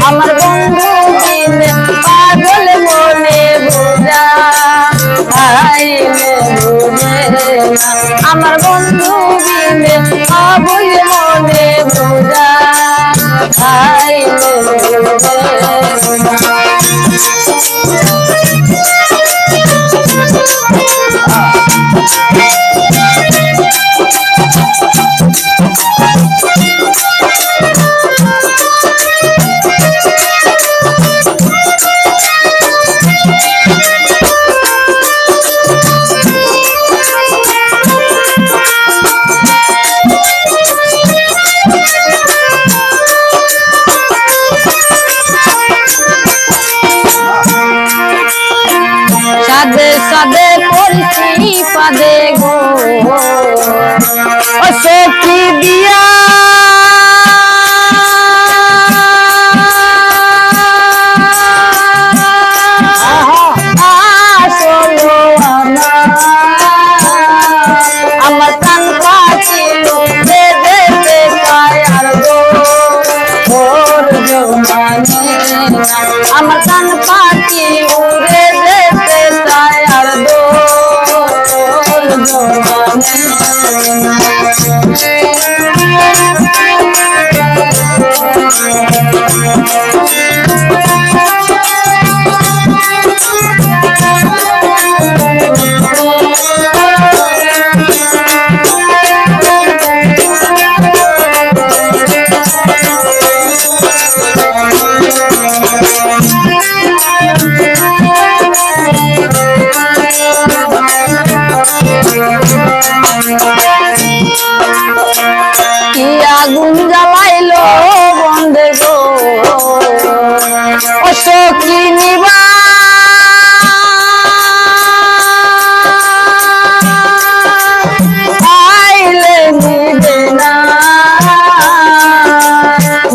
আমার বন্ধু বিনে পাগল মনে বোঝা আইলে বুঝে না আমার বন্ধু বিনে পাগল মনে বোঝা আইলে বুঝে সাদে সাদে পড়ছি পাদে গো ও সখী দিয়া আসলো আমার কান পাছিল দে দে দে কায়ার গো ওর জমানে আমার কান পাতি উড়ে যেতে চায় আর দোল জমানে কি আগুন জ্বালাইলো বন্ধে গো ও সখী নিবা আইলে নিবে না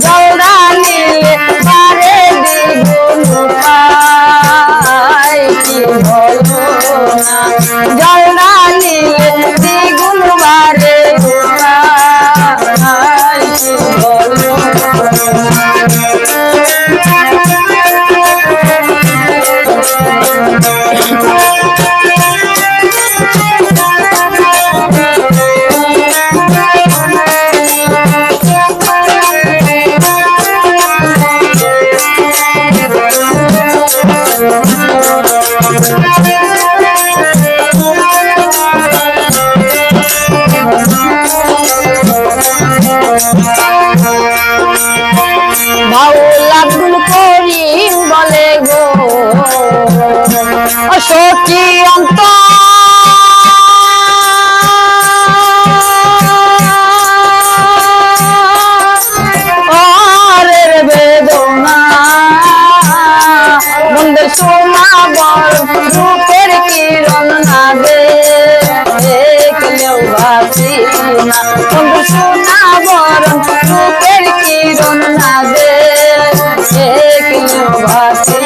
জলদা নিলে পারে দ্বিগুণ পাই কি বলো না জলদা নিলে দ্বিগুণ বারে বাউল আব্দুল করিম বলে গো সখী অন্ত আরের বেদনা বন্ধে সোনা বল রূপের কিরণ না দে দেখলেও ভাসি না বন্ধু সোনা বরণ রূপের কিরণ না দে দেখলেও ভাসি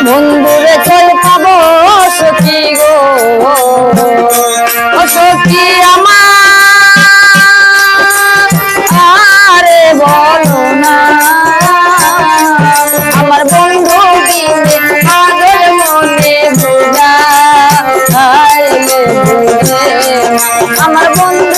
বন্ধুরে চল পাবো সখী গো ও সখী আমারে বলো না আমার বন্ধু বিনে পাগল মনে বোঝা আইলে বুঝে আমার বন্ধু